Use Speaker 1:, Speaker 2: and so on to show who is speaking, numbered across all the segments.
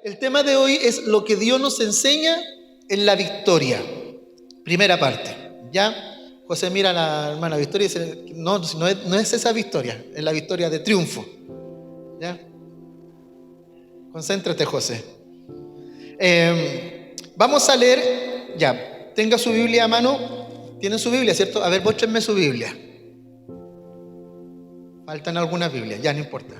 Speaker 1: el tema de hoy es lo que Dios nos enseña en la victoria. Primera parte, ¿ya? José mira a la hermana Victoria y dice, no es esa victoria, es la victoria de triunfo, ¿ya? Concéntrate, José. Vamos a leer, ya, tenga su Biblia a mano. ¿Tienen su Biblia, cierto? A ver, muéstrenme su Biblia. Faltan algunas Biblias, ya no importa.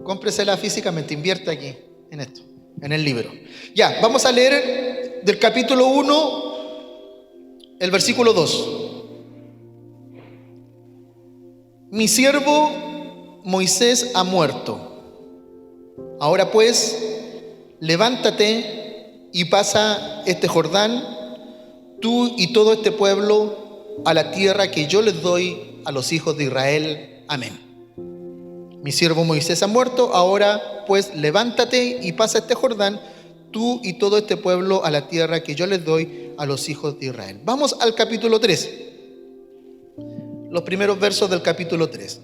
Speaker 1: Cómpresela físicamente, invierta aquí, en esto, en el libro. Ya, vamos a leer del capítulo 1, el versículo 2. Mi siervo Moisés ha muerto. Ahora pues, levántate y pasa este Jordán, tú y todo este pueblo, a la tierra que yo les doy a los hijos de Israel. Amén. Mi siervo Moisés ha muerto, ahora pues levántate y pasa este Jordán, tú y todo este pueblo, a la tierra que yo les doy a los hijos de Israel. Vamos al capítulo 3. Los primeros versos del capítulo 3.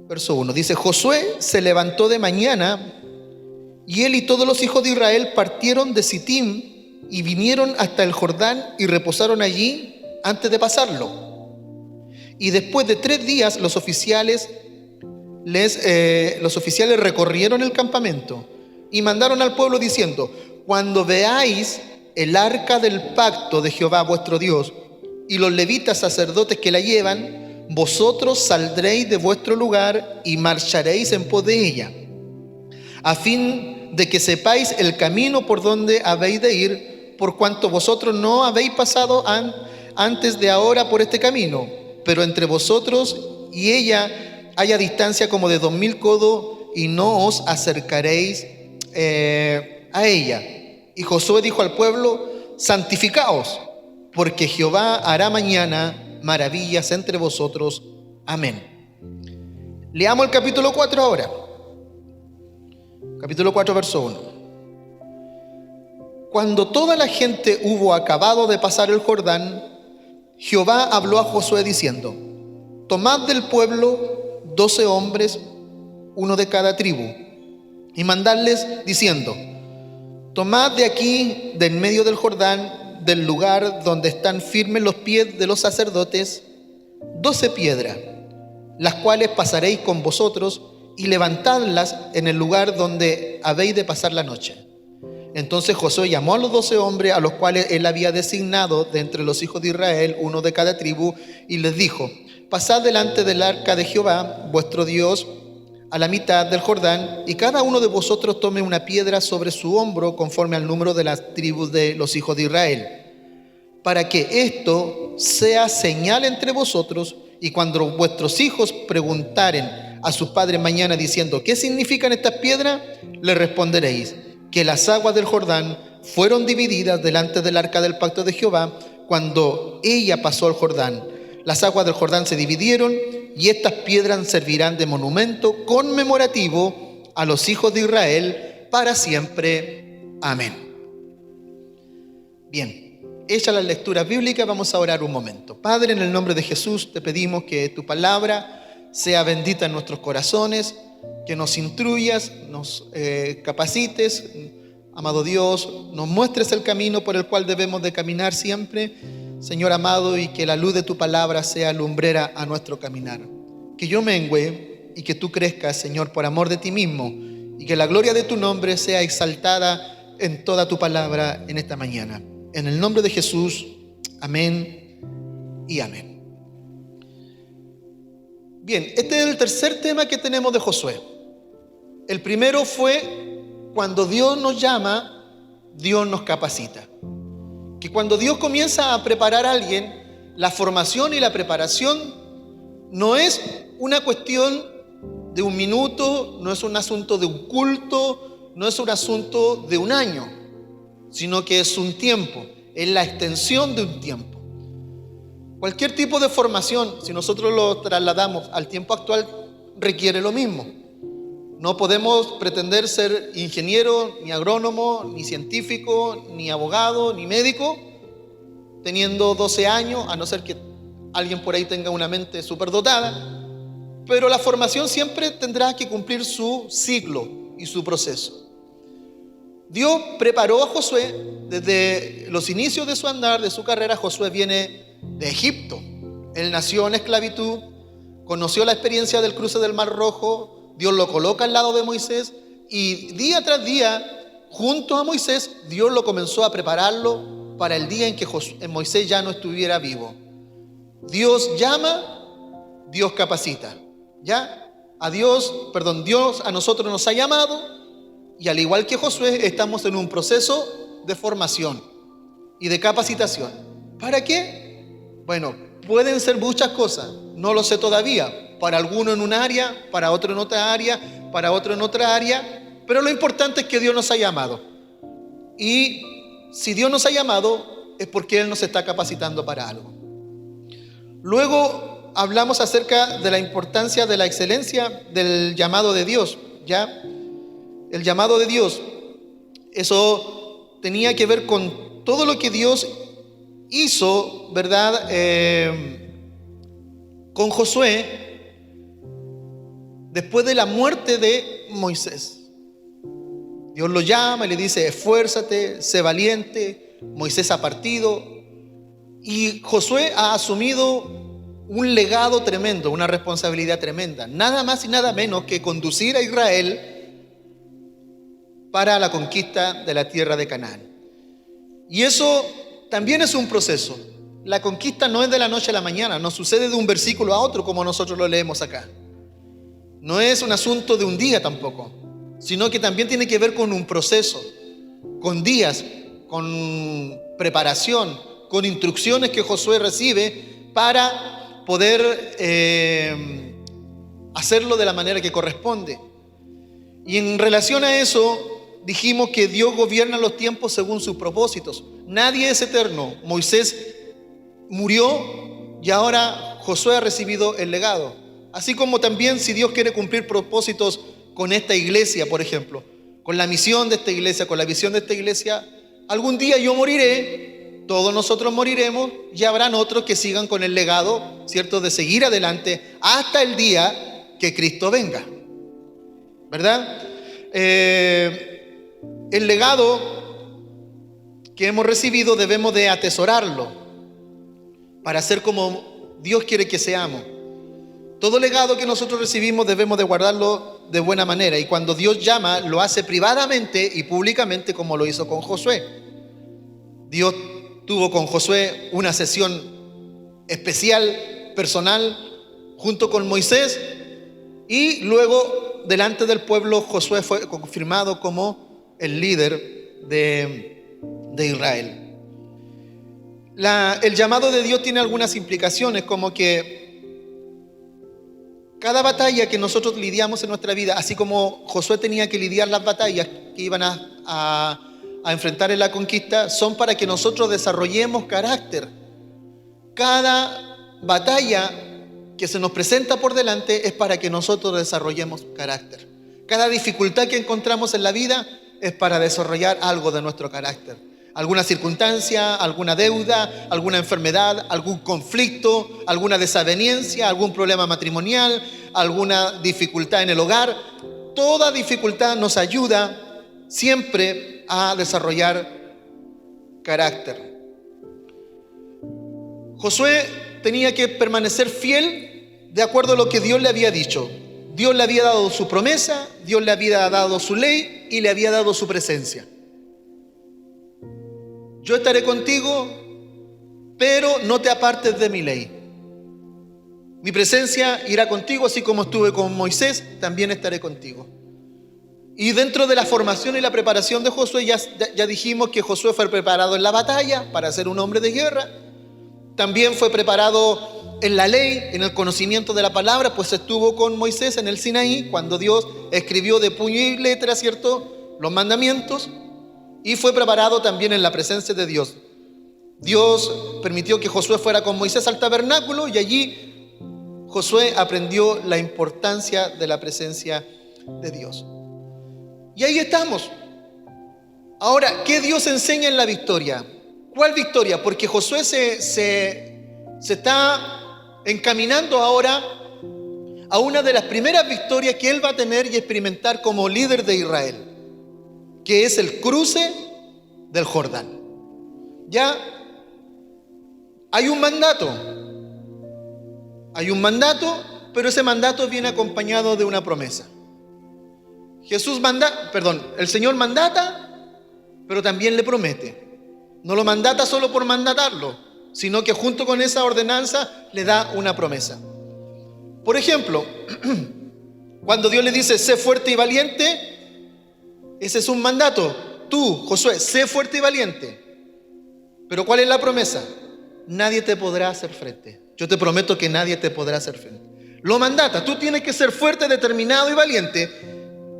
Speaker 1: Verso 1. Dice, Josué se levantó de mañana y él y todos los hijos de Israel partieron de Sittim y vinieron hasta el Jordán y reposaron allí antes de pasarlo. Y después de 3 días los oficiales recorrieron el campamento y mandaron al pueblo diciendo, cuando veáis el arca del pacto de Jehová vuestro Dios y los levitas sacerdotes que la llevan, vosotros saldréis de vuestro lugar y marcharéis en pos de ella, a fin de que sepáis el camino por donde habéis de ir, por cuanto vosotros no habéis pasado antes de ahora por este camino, pero entre vosotros y ella haya distancia como de 2000 codos y no os acercaréis a ella. Y Josué dijo al pueblo, santificaos, porque Jehová hará mañana maravillas entre vosotros. Amén. Leamos el capítulo 4 ahora. Capítulo 4, verso 1. Cuando toda la gente hubo acabado de pasar el Jordán, Jehová habló a Josué diciendo, tomad del pueblo 12 hombres, uno de cada tribu, y mandadles diciendo, tomad de aquí, de en medio del Jordán, del lugar donde están firmes los pies de los sacerdotes, 12 piedras, las cuales pasaréis con vosotros, y levantadlas en el lugar donde habéis de pasar la noche. Entonces Josué llamó a los 12 hombres a los cuales él había designado de entre los hijos de Israel, uno de cada tribu, y les dijo, pasad delante del arca de Jehová, vuestro Dios, a la mitad del Jordán, y cada uno de vosotros tome una piedra sobre su hombro conforme al número de las tribus de los hijos de Israel, para que esto sea señal entre vosotros, y cuando vuestros hijos preguntaren a sus padres mañana diciendo, ¿qué significan estas piedras? Le responderéis, que las aguas del Jordán fueron divididas delante del arca del pacto de Jehová cuando ella pasó el Jordán. Las aguas del Jordán se dividieron y estas piedras servirán de monumento conmemorativo a los hijos de Israel para siempre. Amén. Bien, hecha la lectura bíblica, vamos a orar un momento. Padre, en el nombre de Jesús te pedimos que tu palabra sea bendita en nuestros corazones, que nos instruyas, nos capacites, amado Dios, nos muestres el camino por el cual debemos de caminar siempre, Señor amado, y que la luz de tu palabra sea lumbrera a nuestro caminar. Que yo mengüe y que tú crezcas, Señor, por amor de ti mismo, y que la gloria de tu nombre sea exaltada en toda tu palabra en esta mañana. En el nombre de Jesús, amén y amén. Bien, este es el tercer tema que tenemos de Josué. El primero fue cuando Dios nos llama, Dios nos capacita. Que cuando Dios comienza a preparar a alguien, la formación y la preparación no es una cuestión de un minuto, no es un asunto de un culto, no es un asunto de un año, sino que es un tiempo, es la extensión de un tiempo. Cualquier tipo de formación, si nosotros lo trasladamos al tiempo actual, requiere lo mismo. No podemos pretender ser ingeniero, ni agrónomo, ni científico, ni abogado, ni médico, teniendo 12 años, a no ser que alguien por ahí tenga una mente súper dotada. Pero la formación siempre tendrá que cumplir su ciclo, y su proceso. Dios preparó a Josué desde los inicios de su andar, de su carrera. Josué viene de Egipto. Él nació en esclavitud, conoció la experiencia del cruce del Mar Rojo. Dios lo coloca al lado de Moisés y día tras día, junto a Moisés, Dios lo comenzó a prepararlo para el día en que Moisés ya no estuviera vivo. Dios llama, Dios capacita. ¿Ya? Dios a nosotros nos ha llamado. Y al igual que Josué, estamos en un proceso de formación y de capacitación. ¿Para qué? Bueno, pueden ser muchas cosas, no lo sé todavía. Para alguno en un área, para otro en otra área, para otro en otra área. Pero lo importante es que Dios nos ha llamado. Y si Dios nos ha llamado, es porque Él nos está capacitando para algo. Luego hablamos acerca de la importancia de la excelencia del llamado de Dios, ¿ya? El llamado de Dios, eso tenía que ver con todo lo que Dios hizo, ¿verdad? Con Josué después de la muerte de Moisés. Dios lo llama y le dice: esfuérzate, sé valiente. Moisés ha partido y Josué ha asumido un legado tremendo, una responsabilidad tremenda, nada más y nada menos que conducir a Israel para la conquista de la tierra de Canaán. Y eso también es un proceso. La conquista no es de la noche a la mañana, no sucede de un versículo a otro como nosotros lo leemos acá. No es un asunto de un día tampoco, sino que también tiene que ver con un proceso, con días, con preparación, con instrucciones que Josué recibe para poder hacerlo de la manera que corresponde. Y en relación a eso, dijimos que Dios gobierna los tiempos según sus propósitos. Nadie es eterno. Moisés murió y ahora Josué ha recibido el legado. Así como también si Dios quiere cumplir propósitos con esta iglesia, por ejemplo, con la misión de esta iglesia, con la visión de esta iglesia, algún día yo moriré, todos nosotros moriremos y habrán otros que sigan con el legado, ¿cierto?, de seguir adelante hasta el día que Cristo venga, ¿verdad? El legado que hemos recibido debemos de atesorarlo para ser como Dios quiere que seamos. Todo legado que nosotros recibimos debemos de guardarlo de buena manera, y cuando Dios llama lo hace privadamente y públicamente, como lo hizo con Josué. Dios tuvo con Josué una sesión especial, personal, junto con Moisés, y luego delante del pueblo Josué fue confirmado como el líder de Israel. El llamado de Dios tiene algunas implicaciones, como que cada batalla que nosotros lidiamos en nuestra vida, así como Josué tenía que lidiar las batallas que iban a enfrentar en la conquista, son para que nosotros desarrollemos carácter. Cada batalla que se nos presenta por delante es para que nosotros desarrollemos carácter. Cada dificultad que encontramos en la vida es para desarrollar algo de nuestro carácter. Alguna circunstancia, alguna deuda, alguna enfermedad, algún conflicto, alguna desaveniencia, algún problema matrimonial, alguna dificultad en el hogar. Toda dificultad nos ayuda siempre a desarrollar carácter. Josué tenía que permanecer fiel de acuerdo a lo que Dios le había dicho. Dios le había dado su promesa, Dios le había dado su ley y le había dado su presencia. Yo estaré contigo, pero no te apartes de mi ley. Mi presencia irá contigo, así como estuve con Moisés, también estaré contigo. Y dentro de la formación y la preparación de Josué, ya dijimos que Josué fue preparado en la batalla para ser un hombre de guerra. También fue preparado en la ley, en el conocimiento de la palabra, pues estuvo con Moisés en el Sinaí, cuando Dios escribió de puño y letra, ¿cierto?, los mandamientos. Y fue preparado también en la presencia de Dios. Dios permitió que Josué fuera con Moisés al tabernáculo, y allí Josué aprendió la importancia de la presencia de Dios. Y ahí estamos. Ahora, ¿qué Dios enseña en la victoria? ¿Cuál victoria? Porque Josué se está encaminando ahora a una de las primeras victorias que él va a tener y experimentar como líder de Israel, que es el cruce del Jordán. Ya hay un mandato, pero ese mandato viene acompañado de una promesa. El Señor mandata, pero también le promete. No lo mandata solo por mandatarlo, sino que junto con esa ordenanza le da una promesa. Por ejemplo, cuando Dios le dice, sé fuerte y valiente, ese es un mandato. Tú, Josué, sé fuerte y valiente. Pero ¿cuál es la promesa? Nadie te podrá hacer frente. Yo te prometo que nadie te podrá hacer frente. Lo mandata, tú tienes que ser fuerte, determinado y valiente,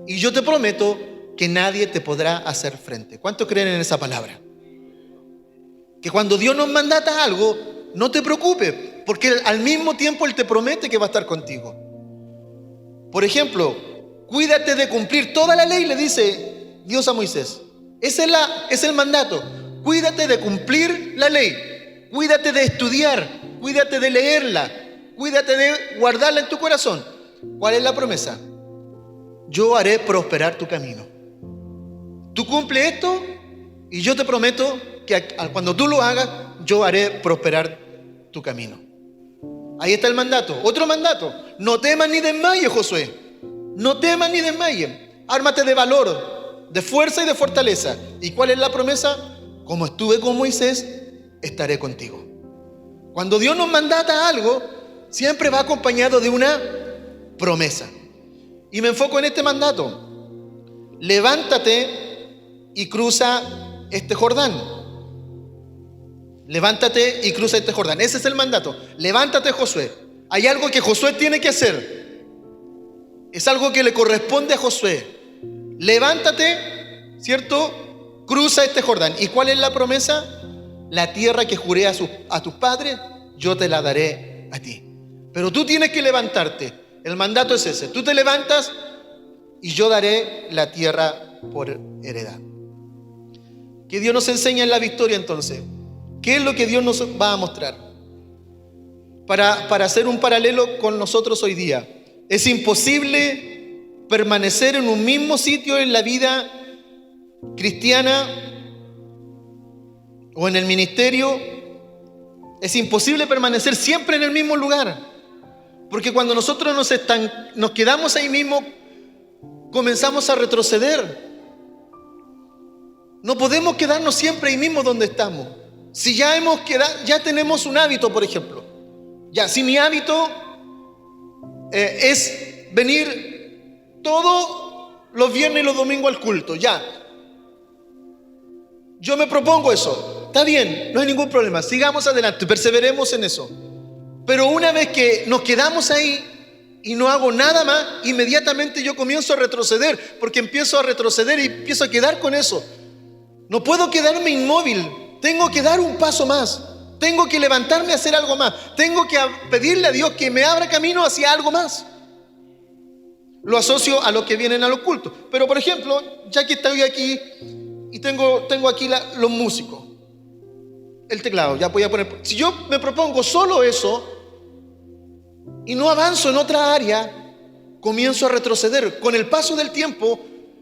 Speaker 1: y yo te prometo que nadie te podrá hacer frente. ¿Cuántos creen en esa palabra? Que cuando Dios nos mandata algo, no te preocupes, porque al mismo tiempo Él te promete que va a estar contigo. Por ejemplo, cuídate de cumplir toda la ley, le dice Dios a Moisés. Ese es el mandato. Cuídate de cumplir la ley. Cuídate de estudiar. Cuídate de leerla. Cuídate de guardarla en tu corazón. ¿Cuál es la promesa? Yo haré prosperar tu camino. Tú cumple esto y yo te prometo que cuando tú lo hagas, yo haré prosperar tu camino. Ahí está el mandato. Otro mandato: no temas ni desmayes, Josué. No temas ni desmayes. Ármate de valor, de fuerza y de fortaleza. ¿Y cuál es la promesa? Como estuve con Moisés, estaré contigo. Cuando Dios nos mandata algo, siempre va acompañado de una promesa. Y me enfoco en este mandato: levántate y cruza este Jordán. Levántate y cruza este Jordán. Ese es el mandato. Levántate, Josué. Hay algo que Josué tiene que hacer. Es algo que le corresponde a Josué. Levántate, ¿cierto? Cruza este Jordán. ¿Y cuál es la promesa? La tierra que juré a tus padres, yo te la daré a ti. Pero tú tienes que levantarte. El mandato es ese. Tú te levantas y yo daré la tierra por heredad. ¿Qué Dios nos enseña en la victoria entonces? ¿Qué es lo que Dios nos va a mostrar? Para hacer un paralelo con nosotros hoy día. Es imposible permanecer en un mismo sitio en la vida cristiana o en el ministerio. Es imposible permanecer siempre en el mismo lugar. Porque cuando nosotros nos quedamos ahí mismo, comenzamos a retroceder. No podemos quedarnos siempre ahí mismo donde estamos. Si ya tenemos un hábito, por ejemplo. Si mi hábito es venir todos los viernes y los domingos al culto, yo me propongo eso. Está bien, no hay ningún problema. Sigamos adelante, perseveremos en eso. Pero una vez que nos quedamos ahí y no hago nada más, inmediatamente yo comienzo a retroceder, porque empiezo a retroceder y empiezo a quedar con eso. No puedo quedarme inmóvil. Tengo que dar un paso más. Tengo que levantarme a hacer algo más. Tengo que pedirle a Dios que me abra camino hacia algo más. Lo asocio a los que vienen a los cultos. Pero por ejemplo, ya que estoy aquí y tengo aquí los músicos, el teclado, ya voy a poner. Si yo me propongo solo eso y no avanzo en otra área, comienzo a retroceder. Con el paso del tiempo,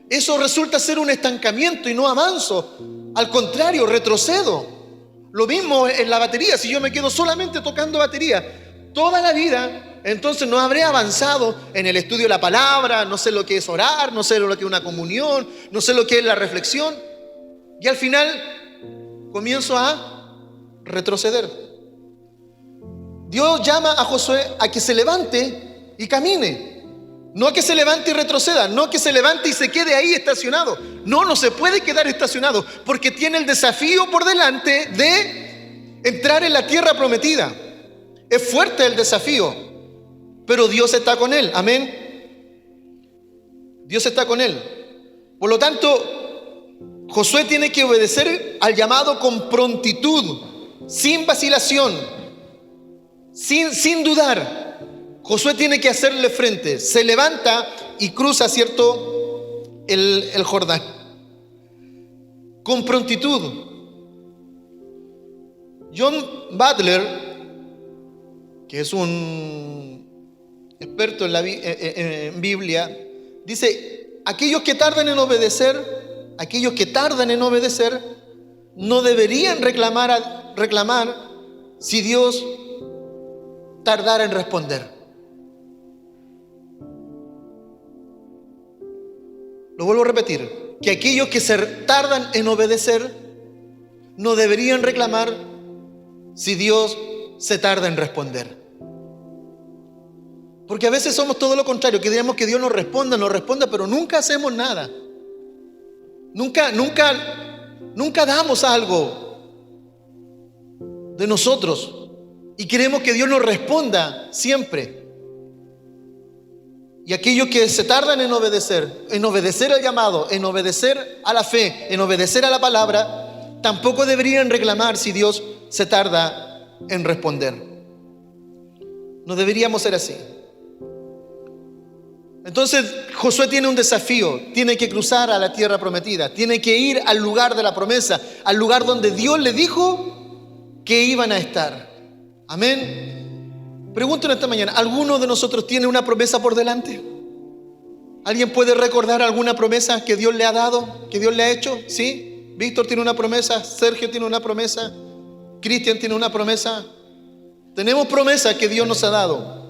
Speaker 1: eso resulta ser un estancamiento y no avanzo. Al contrario, retrocedo. Lo mismo en la batería. Si yo me quedo solamente tocando batería toda la vida, entonces no habré avanzado en el estudio de la palabra. No sé lo que es orar, no sé lo que es una comunión, no sé lo que es la reflexión. Y al final comienzo a retroceder. Dios llama a Josué a que se levante y camine. No a que se levante y retroceda, no que se levante y se quede ahí estacionado. No se puede quedar estacionado, porque tiene el desafío por delante de entrar en la tierra prometida. Es fuerte el desafío, pero Dios está con él. Amén. Dios está con él. Por lo tanto, Josué tiene que obedecer al llamado con prontitud, sin vacilación, sin dudar. Josué tiene que hacerle frente. Se levanta y cruza, ¿cierto?, el Jordán con prontitud. John Butler, que es un experto en en Biblia, dice, aquellos que tardan en obedecer, no deberían reclamar si Dios tardara en responder. Lo vuelvo a repetir, que aquellos que se tardan en obedecer no deberían reclamar si Dios se tarda en responder. Porque a veces somos todo lo contrario, que queremos que Dios nos responda, pero nunca hacemos nada. Nunca damos algo de nosotros y queremos que Dios nos responda siempre. Y aquellos que se tardan en obedecer al llamado, en obedecer a la fe, en obedecer a la palabra, tampoco deberían reclamar si Dios se tarda en responder. No deberíamos ser así. Entonces Josué tiene un desafío, tiene que cruzar a la tierra prometida, tiene que ir al lugar de la promesa, al lugar donde Dios le dijo que iban a estar. Amén. Pregunto en esta mañana, ¿alguno de nosotros tiene una promesa por delante? ¿Alguien puede recordar alguna promesa que Dios le ha dado, que Dios le ha hecho? ¿Sí? Víctor tiene una promesa, Sergio tiene una promesa, Cristian tiene una promesa. Tenemos promesas que Dios nos ha dado.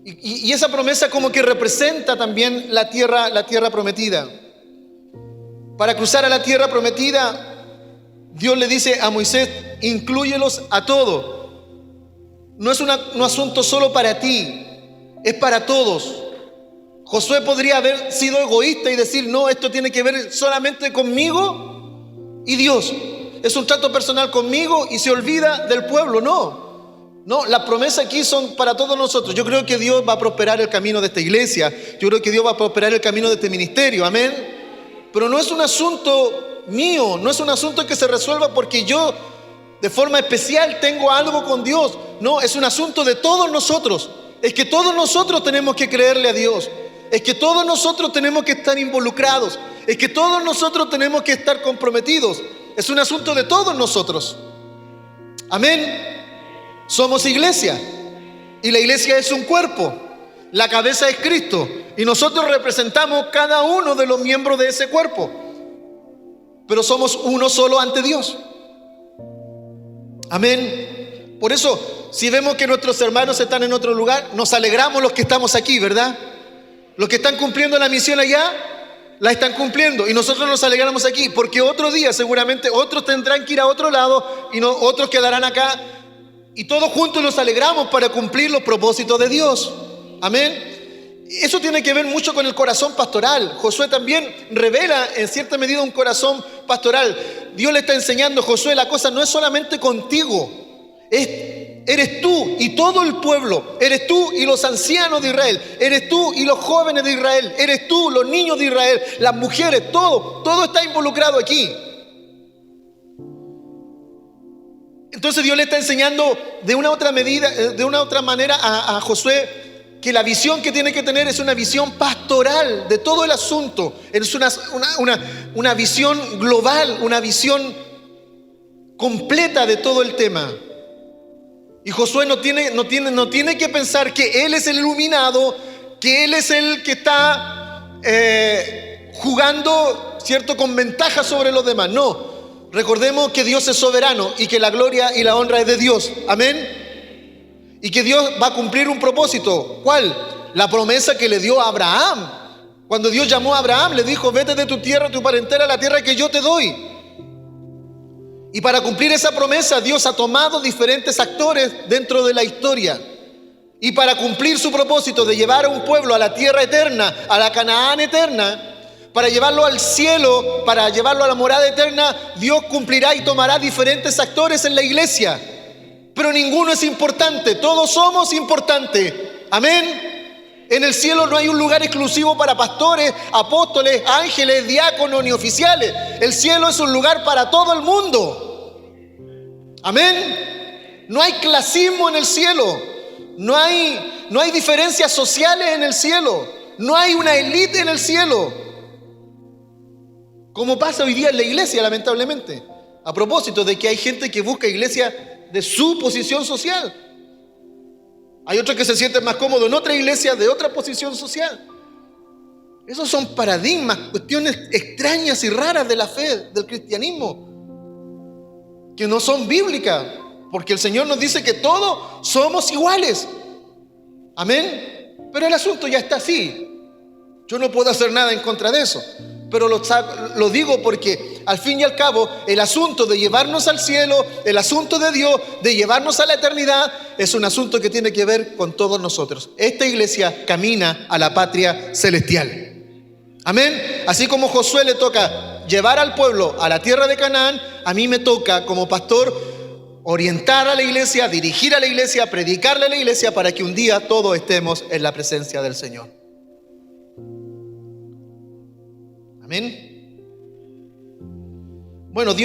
Speaker 1: Y esa promesa como que representa también la tierra prometida. Para cruzar a la tierra prometida, Dios le dice a Moisés, inclúyelos a todos. No es un asunto solo para ti, es para todos. Josué podría haber sido egoísta y decir, no, esto tiene que ver solamente conmigo y Dios. Es un trato personal conmigo y se olvida del pueblo. No, las promesas aquí son para todos nosotros. Yo creo que Dios va a prosperar el camino de esta iglesia. Yo creo que Dios va a prosperar el camino de este ministerio. Amén. Pero no es un asunto mío, no es un asunto que se resuelva porque yo de forma especial tengo algo con Dios. No, es un asunto de todos nosotros. Es que todos nosotros tenemos que creerle a Dios. Es que todos nosotros tenemos que estar involucrados. Es que todos nosotros tenemos que estar comprometidos. Es un asunto de todos nosotros. Amén. Somos iglesia y la iglesia es un cuerpo. La cabeza es Cristo y nosotros representamos cada uno de los miembros de ese cuerpo. Pero somos uno solo ante Dios. Amén. Por eso, si vemos que nuestros hermanos están en otro lugar, nos alegramos los que estamos aquí, ¿verdad? Los que están cumpliendo la misión allá, la están cumpliendo y nosotros nos alegramos aquí, porque otro día seguramente otros tendrán que ir a otro lado y otros quedarán acá y todos juntos nos alegramos para cumplir los propósitos de Dios. Amén. Eso tiene que ver mucho con el corazón pastoral. Josué también revela en cierta medida un corazón pastoral. Dios le está enseñando, Josué, la cosa no es solamente contigo, eres tú y todo el pueblo, eres tú y los ancianos de Israel, eres tú y los jóvenes de Israel, eres tú, los niños de Israel, las mujeres, todo está involucrado aquí. Entonces Dios le está enseñando de una otra manera a Josué que la visión que tiene que tener es una visión pastoral de todo el asunto. Es una visión global, una visión completa de todo el tema. Y Josué no tiene que pensar que él es el iluminado, que él es el que está jugando, ¿cierto?, con ventaja sobre los demás. No. Recordemos que Dios es soberano y que la gloria y la honra es de Dios. Amén. Y que Dios va a cumplir un propósito. ¿Cuál? La promesa que le dio a Abraham. Cuando Dios llamó a Abraham, le dijo, vete de tu tierra, tu parentela, a la tierra que yo te doy. Y para cumplir esa promesa, Dios ha tomado diferentes actores dentro de la historia. Y para cumplir su propósito de llevar a un pueblo a la tierra eterna, a la Canaán eterna, para llevarlo al cielo, para llevarlo a la morada eterna, Dios cumplirá y tomará diferentes actores en la iglesia. Pero ninguno es importante, todos somos importantes. Amén. En el cielo no hay un lugar exclusivo para pastores, apóstoles, ángeles, diáconos ni oficiales. El cielo es un lugar para todo el mundo. Amén. No hay clasismo en el cielo. No hay diferencias sociales en el cielo. No hay una élite en el cielo. Como pasa hoy día en la iglesia, lamentablemente. A propósito de que hay gente que busca iglesia de su posición social. Hay otros que se sienten más cómodos en otra iglesia de otra posición social. Esos son paradigmas, cuestiones extrañas y raras de la fe, del cristianismo, que no son bíblicas, porque el Señor nos dice que todos somos iguales. Amén. Pero el asunto ya está así. Yo no puedo hacer nada en contra de eso. Pero lo digo porque al fin y al cabo el asunto de llevarnos al cielo, el asunto de Dios, de llevarnos a la eternidad, es un asunto que tiene que ver con todos nosotros. Esta iglesia camina a la patria celestial. Amén. Así como Josué le toca llevar al pueblo a la tierra de Canaán, a mí me toca como pastor orientar a la iglesia, dirigir a la iglesia, predicarle a la iglesia para que un día todos estemos en la presencia del Señor. Amén. Bueno,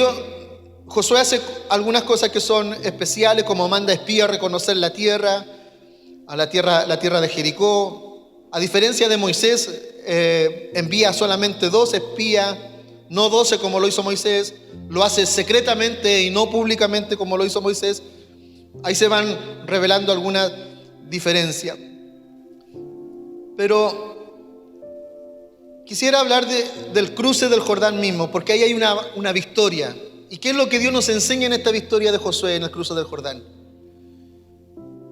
Speaker 1: Josué hace algunas cosas que son especiales, como manda espías a reconocer la tierra de Jericó. A diferencia de Moisés, envía solamente 2 espías, no 12 como lo hizo Moisés. Lo hace secretamente y no públicamente como lo hizo Moisés. Ahí se van revelando algunas diferencias. Pero quisiera hablar del cruce del Jordán mismo, porque ahí hay una victoria. ¿Y qué es lo que Dios nos enseña en esta victoria de Josué en el cruce del Jordán?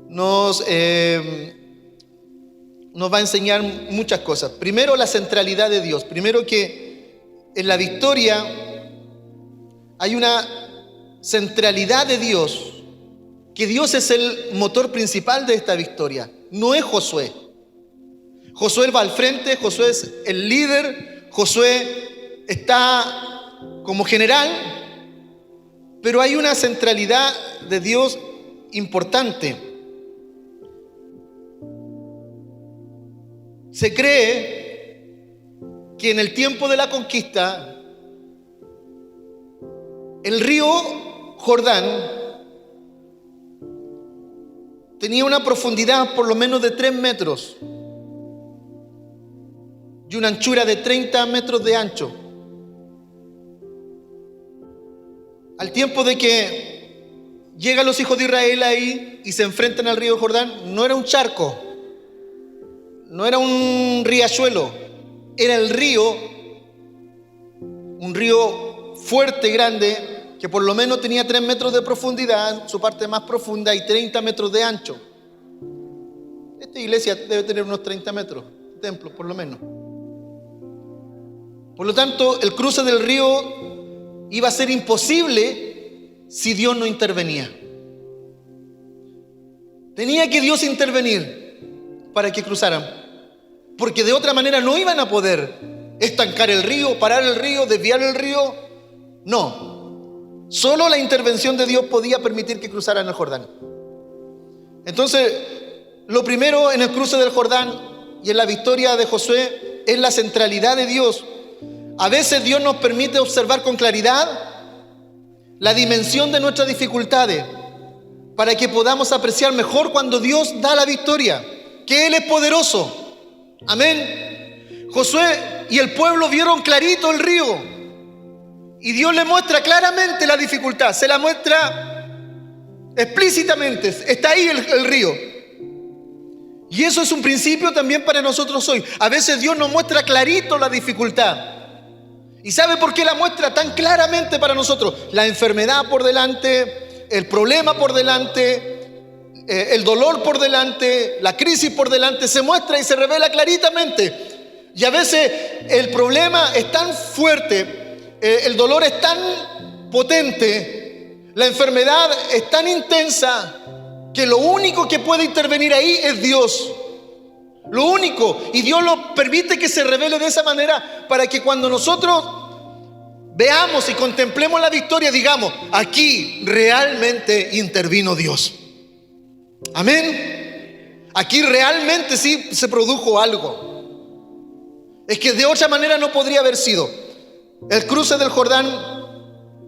Speaker 1: Nos va a enseñar muchas cosas. Primero, la centralidad de Dios. Primero, que en la victoria hay una centralidad de Dios, que Dios es el motor principal de esta victoria. No es Josué. Josué va al frente, Josué es el líder, Josué está como general, pero hay una centralidad de Dios importante. Se cree que en el tiempo de la conquista, el río Jordán tenía una profundidad por lo menos de 3 metros y una anchura de 30 metros de ancho. Al tiempo de que llegan los hijos de Israel ahí y se enfrentan al río Jordán, no era un charco, no era un riachuelo, era el río, un río fuerte, grande, que por lo menos tenía 3 metros de profundidad, su parte más profunda, y 30 metros de ancho. Esta iglesia debe tener unos 30 metros, templo por lo menos. Por lo tanto, el cruce del río iba a ser imposible si Dios no intervenía. Tenía que Dios intervenir para que cruzaran, porque de otra manera no iban a poder estancar el río, parar el río, desviar el río. No, solo la intervención de Dios podía permitir que cruzaran el Jordán. Entonces, lo primero en el cruce del Jordán y en la victoria de Josué es la centralidad de Dios. A veces Dios nos permite observar con claridad la dimensión de nuestras dificultades para que podamos apreciar mejor cuando Dios da la victoria, que Él es poderoso. Amén. Josué y el pueblo vieron clarito el río y Dios le muestra claramente la dificultad, se la muestra explícitamente. Está ahí el río. Y eso es un principio también para nosotros hoy. A veces Dios nos muestra clarito la dificultad. ¿Y sabe por qué la muestra tan claramente para nosotros? La enfermedad por delante, el problema por delante, el dolor por delante, la crisis por delante, se muestra y se revela claritamente. Y a veces el problema es tan fuerte, el dolor es tan potente, la enfermedad es tan intensa, que lo único que puede intervenir ahí es Dios. Lo único. Y Dios lo permite que se revele de esa manera para que cuando nosotros veamos y contemplemos la victoria, digamos, aquí realmente intervino Dios. Amén. Aquí realmente sí se produjo algo. Es que de otra manera no podría haber sido. El cruce del Jordán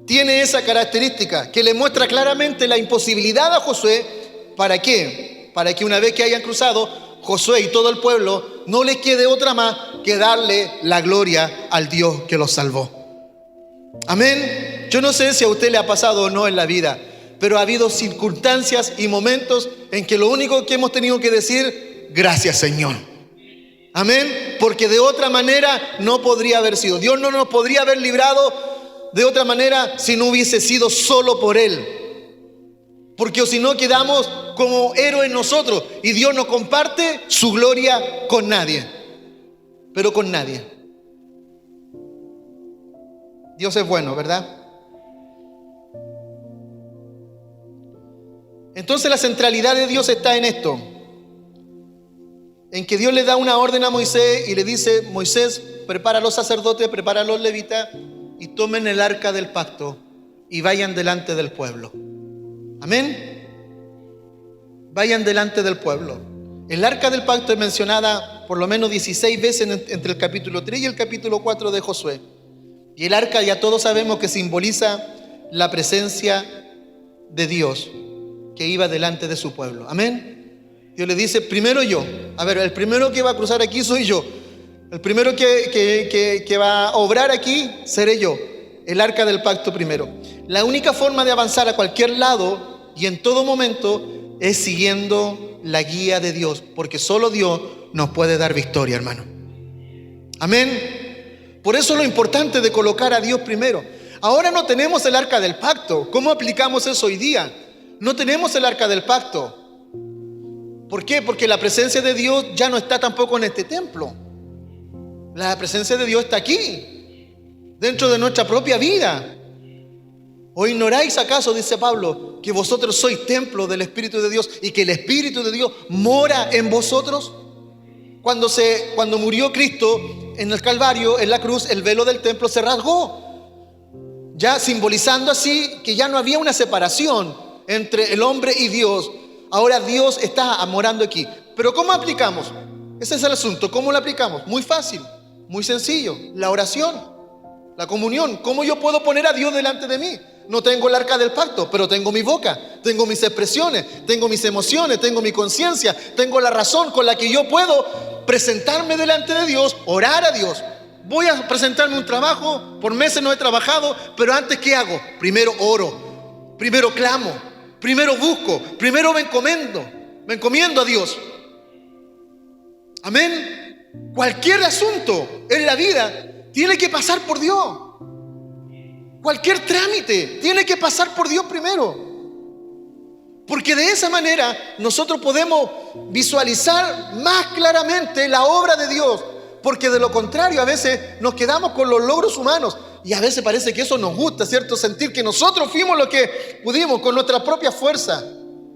Speaker 1: tiene esa característica que le muestra claramente la imposibilidad a Josué. ¿Para qué? Para que una vez que hayan cruzado, Josué y todo el pueblo no les quede otra más que darle la gloria al Dios que los salvó. Amén. Yo no sé si a usted le ha pasado o no en la vida, pero ha habido circunstancias y momentos en que lo único que hemos tenido que decir, gracias Señor. Amén, porque de otra manera no podría haber sido. Dios no nos podría haber librado de otra manera si no hubiese sido solo por Él. Porque o si no quedamos como héroes nosotros y Dios no comparte su gloria con nadie, pero con nadie. Dios es bueno, ¿verdad? Entonces la centralidad de Dios está en esto, en que Dios le da una orden a Moisés y le dice: Moisés, prepara a los sacerdotes, prepara a los levitas y tomen el arca del pacto y vayan delante del pueblo. Amén. Vayan delante del pueblo. El arca del pacto es mencionada por lo menos 16 veces entre el capítulo 3 y el capítulo 4 de Josué. Y el arca, ya todos sabemos que simboliza la presencia de Dios que iba delante de su pueblo. Amén. Dios le dice: primero yo. A ver, el primero que va a cruzar aquí soy yo. El primero que va a obrar aquí seré yo. El arca del pacto primero. La única forma de avanzar a cualquier lado y en todo momento es siguiendo la guía de Dios, porque solo Dios nos puede dar victoria, hermano. Amén. Por eso lo importante de colocar a Dios primero. Ahora no tenemos el arca del pacto. ¿Cómo aplicamos eso hoy día? No tenemos el arca del pacto. ¿Por qué? Porque la presencia de Dios ya no está tampoco en este templo. La presencia de Dios está aquí, dentro de nuestra propia vida. ¿O ignoráis acaso, dice Pablo, que vosotros sois templo del Espíritu de Dios y que el Espíritu de Dios mora en vosotros? Cuando murió Cristo en el Calvario, en la cruz, el velo del templo se rasgó, ya simbolizando así que ya no había una separación entre el hombre y Dios. Ahora Dios está morando aquí. Pero ¿cómo aplicamos? Ese es el asunto. ¿Cómo lo aplicamos? Muy fácil, muy sencillo. La oración, la comunión. ¿Cómo yo puedo poner a Dios delante de mí? No tengo el arca del pacto, pero tengo mi boca, tengo mis expresiones, tengo mis emociones, tengo mi conciencia, tengo la razón con la que yo puedo presentarme delante de Dios, orar a Dios. Voy a presentarme un trabajo, por meses no he trabajado, pero antes ¿qué hago? Primero oro, primero clamo, primero busco, primero me encomiendo a Dios. Amén. Cualquier asunto en la vida tiene que pasar por Dios. Cualquier trámite tiene que pasar por Dios primero. Porque de esa manera nosotros podemos visualizar más claramente la obra de Dios. Porque de lo contrario a veces nos quedamos con los logros humanos. Y a veces parece que eso nos gusta, ¿cierto? Sentir que nosotros fuimos lo que pudimos con nuestra propia fuerza.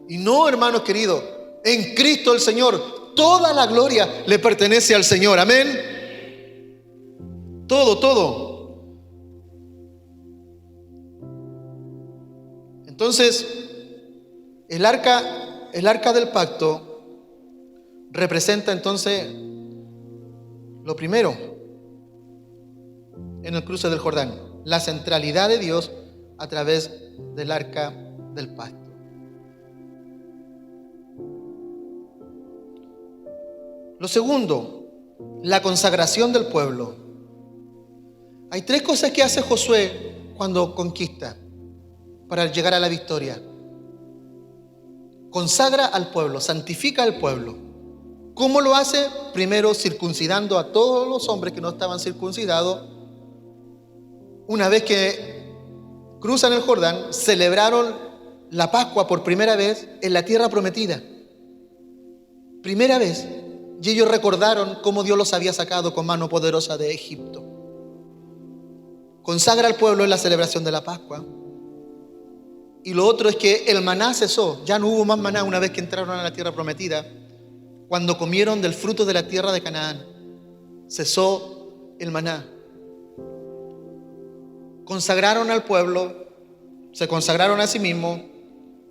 Speaker 1: Y no, hermanos queridos, en Cristo el Señor, toda la gloria le pertenece al Señor. Amén. Todo. Entonces, el arca del pacto representa entonces lo primero en el cruce del Jordán, la centralidad de Dios a través del arca del pacto. Lo segundo, la consagración del pueblo. Hay tres cosas que hace Josué cuando conquista para llegar a la victoria. Consagra al pueblo, santifica al pueblo. ¿Cómo lo hace? Primero circuncidando a todos los hombres que no estaban circuncidados. Una vez que cruzan el Jordán, celebraron la Pascua por primera vez en la tierra prometida. Primera vez. Y ellos recordaron cómo Dios los había sacado con mano poderosa de Egipto. Consagra al pueblo en la celebración de la Pascua. Y lo otro es que el maná cesó. Ya no hubo más maná una vez que entraron a la tierra prometida. Cuando comieron del fruto de la tierra de Canaán, cesó el maná. Consagraron al pueblo, se consagraron a sí mismos,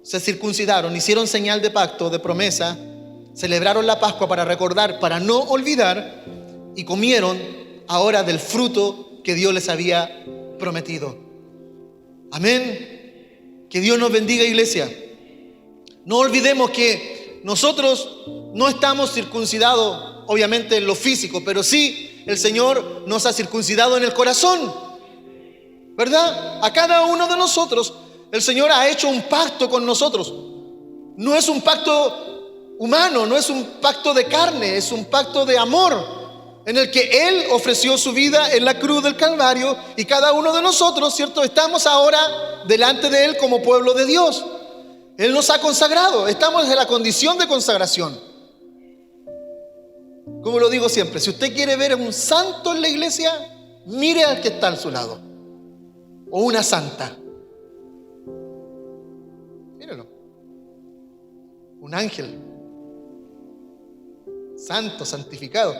Speaker 1: se circuncidaron, hicieron señal de pacto, de promesa, celebraron la Pascua para recordar, para no olvidar, y comieron ahora del fruto que Dios les había prometido. Amén. Que Dios nos bendiga, iglesia. No olvidemos que nosotros no estamos circuncidados, obviamente, en lo físico, pero sí el Señor nos ha circuncidado en el corazón, ¿verdad? A cada uno de nosotros el Señor ha hecho un pacto con nosotros. No es un pacto humano, no es un pacto de carne, es un pacto de amor, en el que Él ofreció su vida en la cruz del Calvario, y cada uno de nosotros, ¿cierto?, estamos ahora delante de Él como pueblo de Dios. Él nos ha consagrado, estamos en la condición de consagración. Como lo digo siempre, si usted quiere ver a un santo en la iglesia, mire al que está a su lado, o una santa. Míralo, un ángel santo, santificado.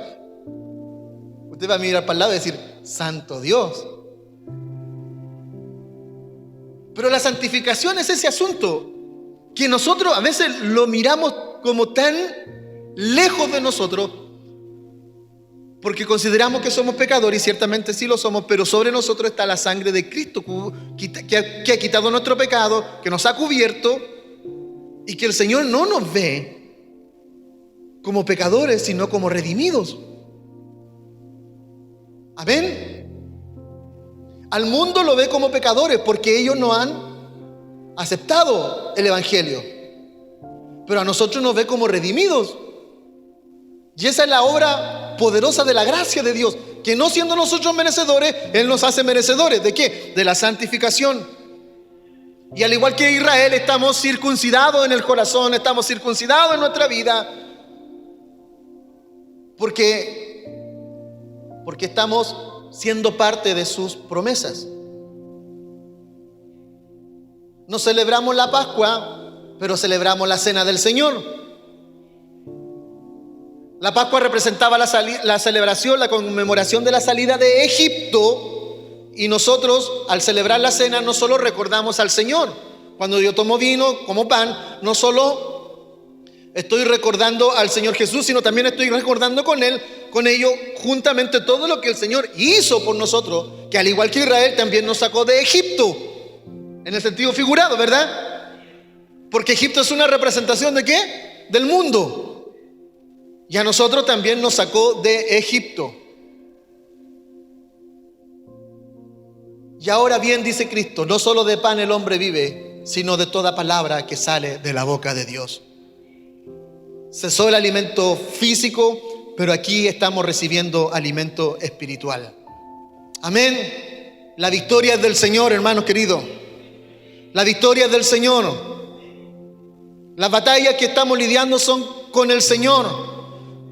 Speaker 1: Usted va a mirar para el lado y decir: santo Dios. Pero la santificación es ese asunto que nosotros a veces lo miramos como tan lejos de nosotros, porque consideramos que somos pecadores, y ciertamente sí lo somos, pero sobre nosotros está la sangre de Cristo que ha quitado nuestro pecado, que nos ha cubierto, y que el Señor no nos ve como pecadores, sino como redimidos. Amén. Al mundo lo ve como pecadores porque ellos no han aceptado el Evangelio, pero a nosotros nos ve como redimidos. Y esa es la obra poderosa de la gracia de Dios, que no siendo nosotros merecedores, Él nos hace merecedores. ¿De qué? De la santificación. Y al igual que Israel, estamos circuncidados en el corazón, estamos circuncidados en nuestra vida, porque estamos siendo parte de sus promesas. No celebramos la Pascua, pero celebramos la cena del Señor. La Pascua representaba la celebración, la conmemoración de la salida de Egipto, y nosotros al celebrar la cena no solo recordamos al Señor. Cuando yo tomo vino, como pan, no solo estoy recordando al Señor Jesús, sino también estoy recordando con ello juntamente todo lo que el Señor hizo por nosotros, que al igual que Israel también nos sacó de Egipto, en el sentido figurado, ¿verdad? Porque Egipto es una representación ¿de qué? Del mundo. Y a nosotros también nos sacó de Egipto. Y ahora bien, dice Cristo, no solo de pan el hombre vive, sino de toda palabra que sale de la boca de Dios. Cesó el alimento físico, pero aquí estamos recibiendo alimento espiritual. Amén. La victoria es del Señor, hermanos queridos. La victoria es del Señor. Las batallas que estamos lidiando son con el Señor.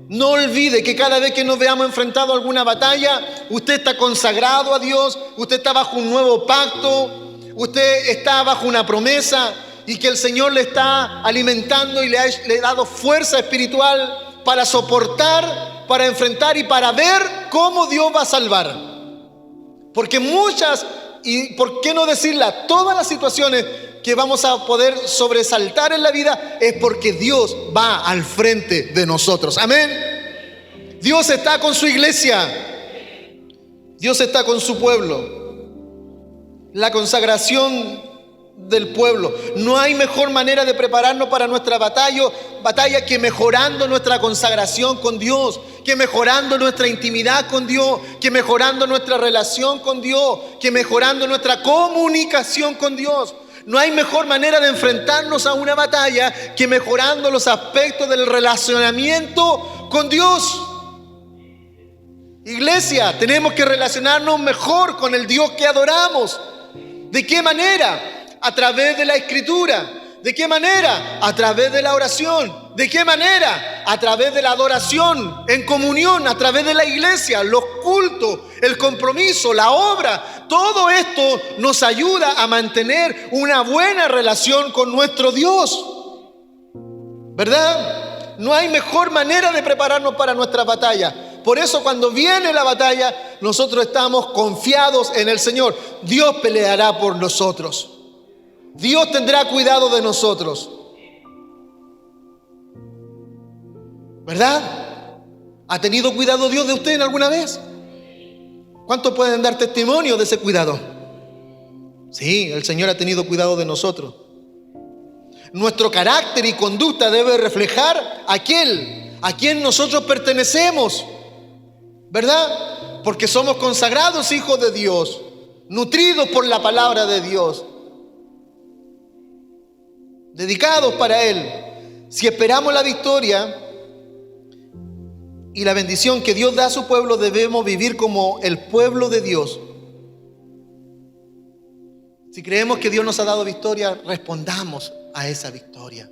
Speaker 1: No olvide que cada vez que nos veamos enfrentados a alguna batalla, usted está consagrado a Dios, usted está bajo un nuevo pacto, usted está bajo una promesa, y que el Señor le está alimentando y le ha dado fuerza espiritual para soportar, para enfrentar y para ver cómo Dios va a salvar. Porque muchas, y por qué no decirla, todas las situaciones que vamos a poder sobresaltar en la vida es porque Dios va al frente de nosotros. Amén. Dios está con su iglesia. Dios está con su pueblo. La consagración del pueblo. No hay mejor manera de prepararnos para nuestra batalla que mejorando nuestra consagración con Dios, que mejorando nuestra intimidad con Dios, que mejorando nuestra relación con Dios, que mejorando nuestra comunicación con Dios. No hay mejor manera de enfrentarnos a una batalla que mejorando los aspectos del relacionamiento con Dios. Iglesia, tenemos que relacionarnos mejor con el Dios que adoramos. ¿De qué manera? A través de la Escritura. ¿De qué manera? A través de la oración. ¿De qué manera? A través de la adoración en comunión, a través de la iglesia, los cultos, el compromiso, la obra. Todo esto nos ayuda a mantener una buena relación con nuestro Dios, ¿verdad? No hay mejor manera de prepararnos para nuestra batalla. Por eso cuando viene la batalla, nosotros estamos confiados en el Señor. Dios peleará por nosotros. Dios tendrá cuidado de nosotros. ¿Verdad? ¿Ha tenido cuidado Dios de usted en alguna vez? ¿Cuántos pueden dar testimonio de ese cuidado? Sí, el Señor ha tenido cuidado de nosotros. Nuestro carácter y conducta debe reflejar a quien nosotros pertenecemos, ¿verdad? Porque somos consagrados hijos de Dios, nutridos por la palabra de Dios. dedicados para Él, si esperamos la victoria y la bendición que Dios da a su pueblo, debemos vivir como el pueblo de Dios. Si creemos que Dios nos ha dado victoria, respondamos a esa victoria.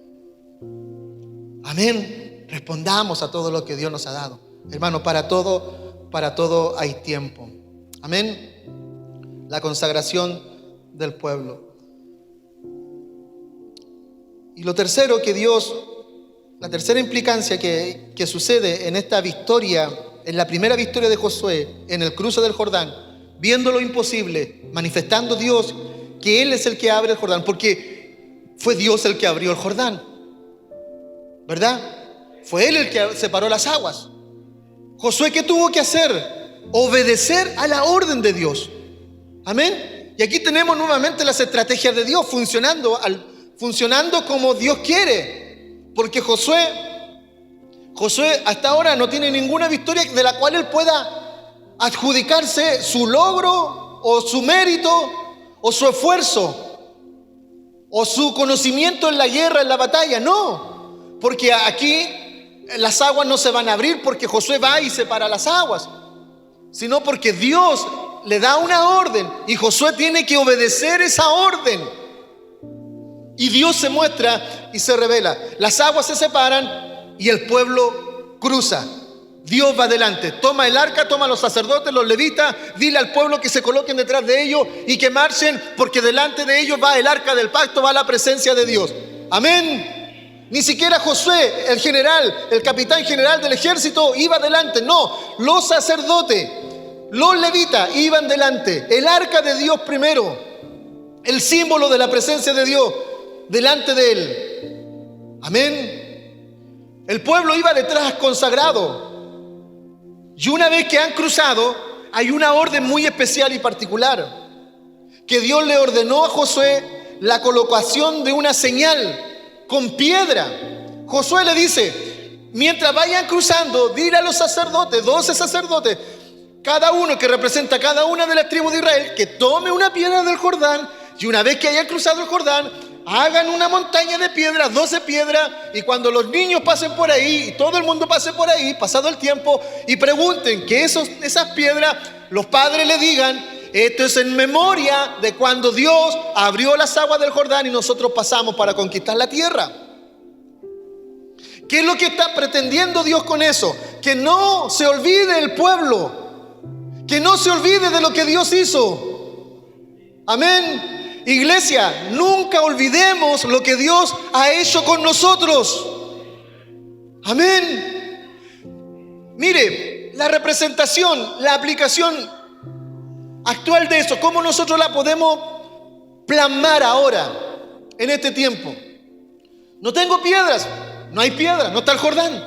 Speaker 1: Amén. Respondamos a todo lo que Dios nos ha dado. Hermano, para todo hay tiempo. Amén. La consagración del pueblo. Y lo tercero la tercera implicancia que sucede en esta victoria, en la primera victoria de Josué, en el cruce del Jordán, viendo lo imposible, manifestando Dios que Él es el que abre el Jordán, porque fue Dios el que abrió el Jordán, ¿verdad? Fue Él el que separó las aguas. Josué, ¿qué tuvo que hacer? Obedecer a la orden de Dios. Amén. Y aquí tenemos nuevamente las estrategias de Dios funcionando como Dios quiere. Porque Josué hasta ahora no tiene ninguna victoria de la cual él pueda adjudicarse su logro o su mérito o su esfuerzo o su conocimiento en la guerra, en la batalla. No, porque aquí las aguas no se van a abrir porque Josué va y separa las aguas, sino porque Dios le da una orden y Josué tiene que obedecer esa orden. Y Dios se muestra y se revela. Las aguas se separan y el pueblo cruza. Dios va adelante, toma el arca, toma a los sacerdotes, los levitas, dile al pueblo que se coloquen detrás de ellos y que marchen, porque delante de ellos va el arca del pacto, va la presencia de Dios. Amén. Ni siquiera Josué, el general, el capitán general del ejército, iba adelante. No, los sacerdotes, los levitas iban delante. El arca de Dios primero, el símbolo de la presencia de Dios delante de él. Amén. El pueblo iba detrás consagrado. Y una vez que han cruzado, hay una orden muy especial y particular, que Dios le ordenó a Josué la colocación de una señal con piedra. Josué le dice, mientras vayan cruzando, dile a los sacerdotes, 12 sacerdotes, cada uno que representa a cada una de las tribus de Israel, que tome una piedra del Jordán, y una vez que hayan cruzado el Jordán, hagan una montaña de piedras, 12 piedras, y cuando los niños pasen por ahí, y todo el mundo pase por ahí, pasado el tiempo, y pregunten que esas piedras, los padres le digan, esto es en memoria de cuando Dios abrió las aguas del Jordán y nosotros pasamos para conquistar la tierra. ¿Qué es lo que está pretendiendo Dios con eso? Que no se olvide el pueblo, que no se olvide de lo que Dios hizo. Amén. Iglesia, nunca olvidemos lo que Dios ha hecho con nosotros. Amén. Mire, la representación, la aplicación actual de eso, ¿cómo nosotros la podemos plasmar ahora, en este tiempo? No tengo piedras, no hay piedras, no está el Jordán.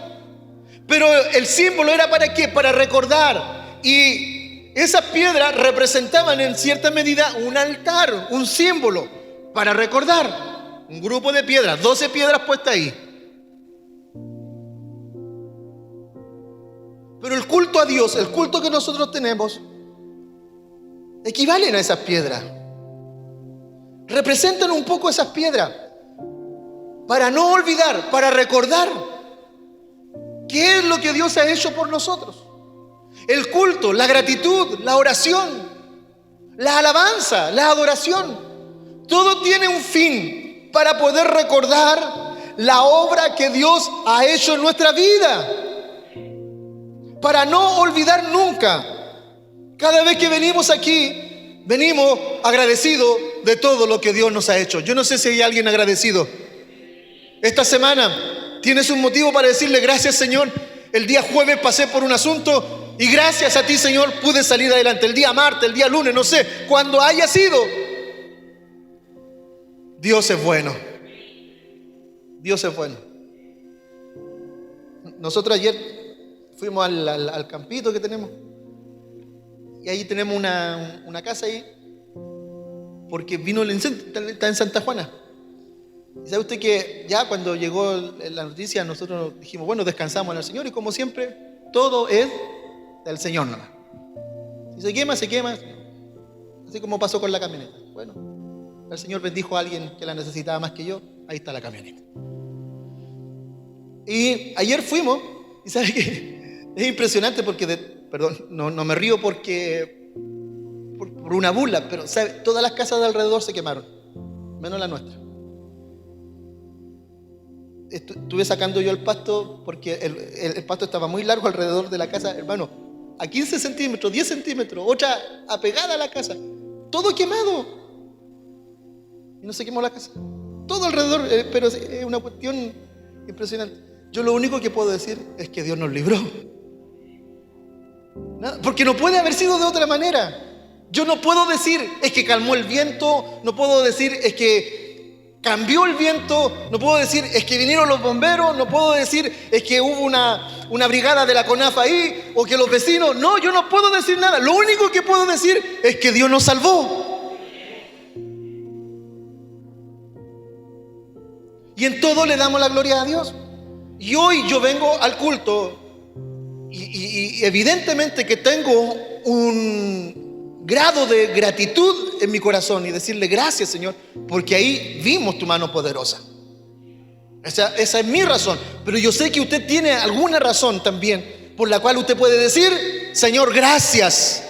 Speaker 1: Pero el símbolo era ¿para qué? Para recordar. Y esas piedras representaban en cierta medida un altar, un símbolo para recordar. Un grupo de piedras, 12 piedras puestas ahí. Pero el culto a Dios, el culto que nosotros tenemos, equivalen a esas piedras. Representan un poco esas piedras para no olvidar, para recordar qué es lo que Dios ha hecho por nosotros. El culto, la gratitud, la oración, la alabanza, la adoración, todo tiene un fin para poder recordar la obra que Dios ha hecho en nuestra vida, para no olvidar nunca. Cada vez que venimos aquí, venimos agradecidos de todo lo que Dios nos ha hecho. Yo no sé si hay alguien agradecido. Esta semana tienes un motivo para decirle gracias, Señor. El día jueves pasé por un asunto y gracias a ti, Señor, pude salir adelante. El día martes, el día lunes, no sé, cuando haya sido. Dios es bueno. Dios es bueno. Nosotros ayer fuimos al campito que tenemos. Y ahí tenemos una casa ahí. Porque vino el incendio, está en Santa Juana. Y sabe usted que ya cuando llegó la noticia, nosotros dijimos, bueno, descansamos en el Señor. Y como siempre, todo es del Señor nomás. Si se quema, se quema. Así como pasó con la camioneta. Bueno, el Señor bendijo a alguien que la necesitaba más que yo. Ahí está la camioneta. Y ayer fuimos, y ¿sabe qué? Es impresionante porque, perdón, no me río porque por una burla, pero ¿sabe? Todas las casas de alrededor se quemaron, menos la nuestra. Estuve sacando yo el pasto porque el pasto estaba muy largo alrededor de la casa, hermano, a 15 centímetros, 10 centímetros, otra apegada a la casa, todo quemado. Y no se quemó la casa, todo alrededor, pero es una cuestión impresionante. Yo lo único que puedo decir es que Dios nos libró. Nada, porque no puede haber sido de otra manera. Yo no puedo decir es que calmó el viento, no puedo decir es que cambió el viento, no puedo decir es que vinieron los bomberos, no puedo decir es que hubo una brigada de la CONAF ahí, o que los vecinos. No, yo no puedo decir nada. Lo único que puedo decir es que Dios nos salvó. Y en todo le damos la gloria a Dios. Y hoy yo vengo al culto y evidentemente que tengo un grado de gratitud en mi corazón y decirle gracias, Señor, porque ahí vimos tu mano poderosa. Esa es mi razón. Pero yo sé que usted tiene alguna razón también por la cual usted puede decir, Señor, gracias.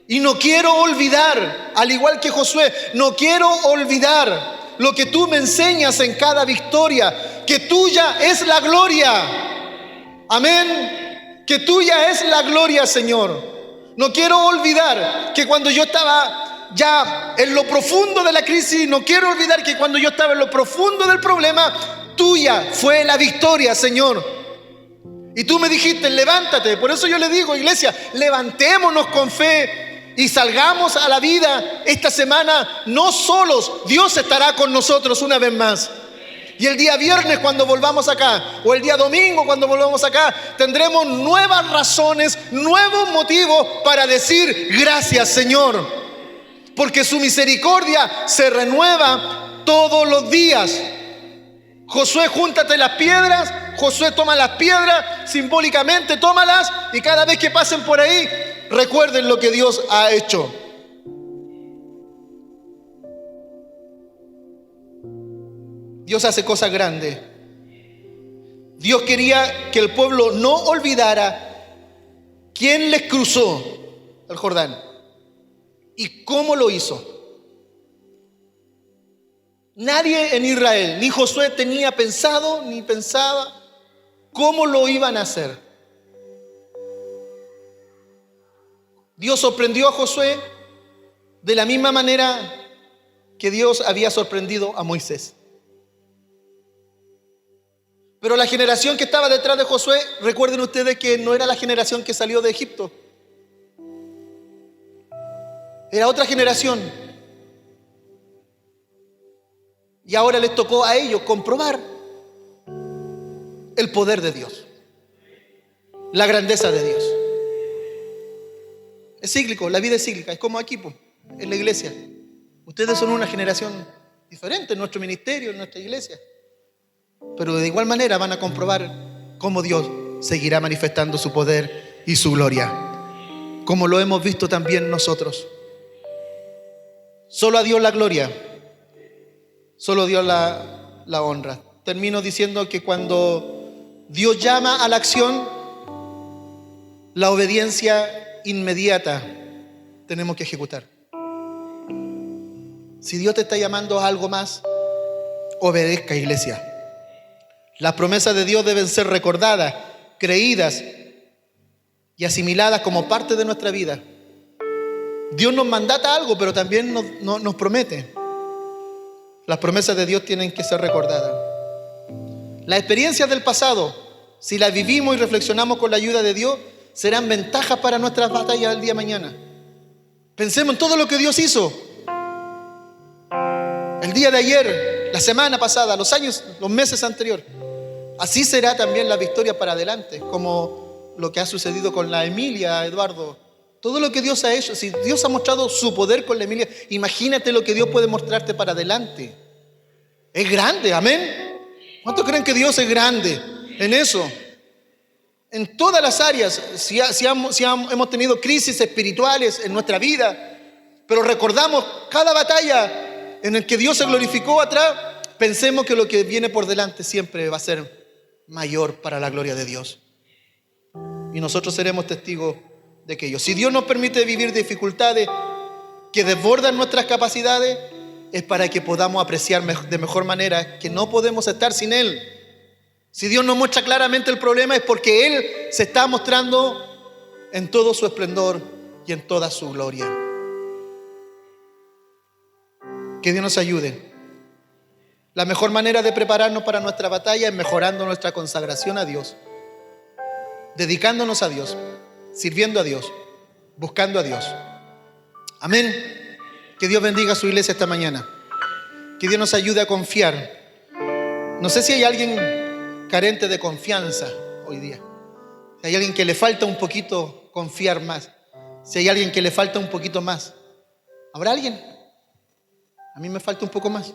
Speaker 1: Y no quiero olvidar, al igual que Josué, no quiero olvidar lo que tú me enseñas en cada victoria, que tuya es la gloria. Amén. Que tuya es la gloria, Señor. No quiero olvidar que cuando yo estaba ya en lo profundo de la crisis, no quiero olvidar que cuando yo estaba en lo profundo del problema, tuya fue la victoria, Señor. Y tú me dijiste, levántate. Por eso yo le digo, iglesia, levantémonos con fe y salgamos a la vida esta semana no solos. Dios estará con nosotros una vez más. Y el día viernes cuando volvamos acá, o el día domingo cuando volvamos acá, tendremos nuevas razones, nuevos motivos para decir gracias, Señor. Porque su misericordia se renueva todos los días. Josué, júntate las piedras. Josué, toma las piedras, simbólicamente tómalas, y cada vez que pasen por ahí, recuerden lo que Dios ha hecho. Dios hace cosas grandes. Dios quería que el pueblo no olvidara quién les cruzó el Jordán y cómo lo hizo. Nadie en Israel, ni Josué tenía pensado, ni pensaba cómo lo iban a hacer. Dios sorprendió a Josué de la misma manera que Dios había sorprendido a Moisés. Pero la generación que estaba detrás de Josué, recuerden ustedes que no era la generación que salió de Egipto. Era otra generación. Y ahora les tocó a ellos comprobar el poder de Dios, la grandeza de Dios. Es cíclico, la vida es cíclica, es como aquí, en la iglesia. Ustedes son una generación diferente en nuestro ministerio, en nuestra iglesia. Pero de igual manera van a comprobar cómo Dios seguirá manifestando su poder y su gloria, como lo hemos visto también nosotros. Solo a Dios la gloria, solo a Dios la honra. Termino diciendo que cuando Dios llama a la acción, la obediencia inmediata tenemos que ejecutar. Si Dios te está llamando a algo más, obedezca, iglesia. Las promesas de Dios deben ser recordadas, creídas y asimiladas como parte de nuestra vida. Dios nos mandata algo, pero también nos promete. Las promesas de Dios tienen que ser recordadas. Las experiencias del pasado, si las vivimos y reflexionamos con la ayuda de Dios, serán ventajas para nuestras batallas del día de mañana. Pensemos en todo lo que Dios hizo. El día de ayer, la semana pasada, los años, los meses anteriores. Así será también la victoria para adelante, como lo que ha sucedido con la Emilia, Eduardo. Todo lo que Dios ha hecho, si Dios ha mostrado su poder con la Emilia, imagínate lo que Dios puede mostrarte para adelante. Es grande, amén. ¿Cuántos creen que Dios es grande en eso? En todas las áreas, si hemos tenido crisis espirituales en nuestra vida, pero recordamos cada batalla en el que Dios se glorificó atrás, pensemos que lo que viene por delante siempre va a ser mayor para la gloria de Dios. Y nosotros seremos testigos de aquello. Si Dios nos permite vivir dificultades que desbordan nuestras capacidades, es para que podamos apreciar de mejor manera que no podemos estar sin Él. Si Dios nos muestra claramente el problema, es porque Él se está mostrando en todo su esplendor y en toda su gloria. Que Dios nos ayude. La mejor manera de prepararnos para nuestra batalla es mejorando nuestra consagración a Dios, dedicándonos a Dios, sirviendo a Dios, buscando a Dios. Amén. Que Dios bendiga a su iglesia esta mañana. Que Dios nos ayude a confiar. No sé si hay alguien carente de confianza hoy día. Si hay alguien que le falta un poquito confiar más. Si hay alguien que le falta un poquito más. ¿Habrá alguien? A mí me falta un poco más.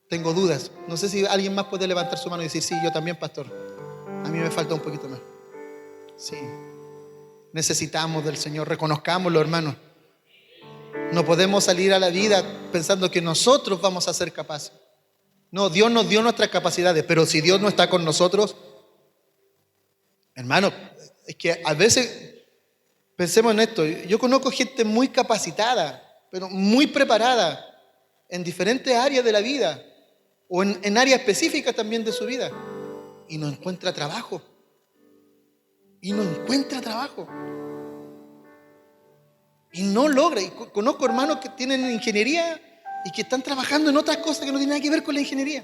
Speaker 1: Tengo dudas. No sé si alguien más puede levantar su mano y decir: sí, yo también, pastor. A mí me falta un poquito más. Sí. Necesitamos del Señor. Reconozcámoslo, hermanos. No podemos salir a la vida pensando que nosotros vamos a ser capaces. No, Dios nos dio nuestras capacidades, pero si Dios no está con nosotros, hermano, es que a veces pensemos en esto. Yo conozco gente muy capacitada, pero muy preparada en diferentes áreas de la vida o en áreas específicas también de su vida, y no encuentra trabajo. Y no encuentra trabajo. Y no logra. Y conozco hermanos que tienen ingeniería y que están trabajando en otras cosas que no tienen nada que ver con la ingeniería.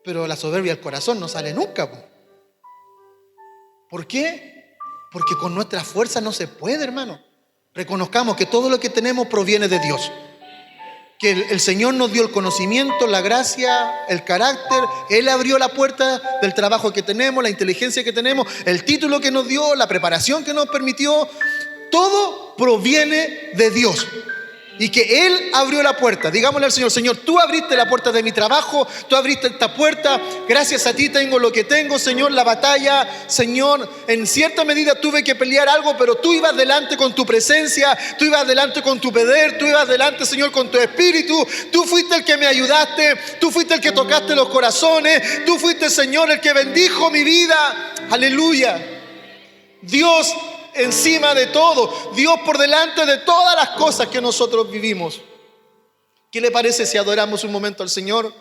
Speaker 1: Pero la soberbia del corazón no sale nunca. ¿Por qué? Porque con nuestra fuerza no se puede, hermano. Reconozcamos que todo lo que tenemos proviene de Dios. Que el Señor nos dio el conocimiento, la gracia, el carácter. Él abrió la puerta del trabajo que tenemos, la inteligencia que tenemos, el título que nos dio, la preparación que nos permitió. Todo proviene de Dios. Y que Él abrió la puerta. Digámosle al Señor: Señor, tú abriste la puerta de mi trabajo, tú abriste esta puerta, gracias a ti tengo lo que tengo, Señor. La batalla, Señor, en cierta medida tuve que pelear algo, pero tú ibas delante con tu presencia, tú ibas delante con tu poder, tú ibas delante, Señor, con tu espíritu. Tú fuiste el que me ayudaste, tú fuiste el que tocaste los corazones, tú fuiste, Señor, el que bendijo mi vida. Aleluya. Dios encima de todo, Dios por delante de todas las cosas que nosotros vivimos. ¿Qué le parece si adoramos un momento al Señor?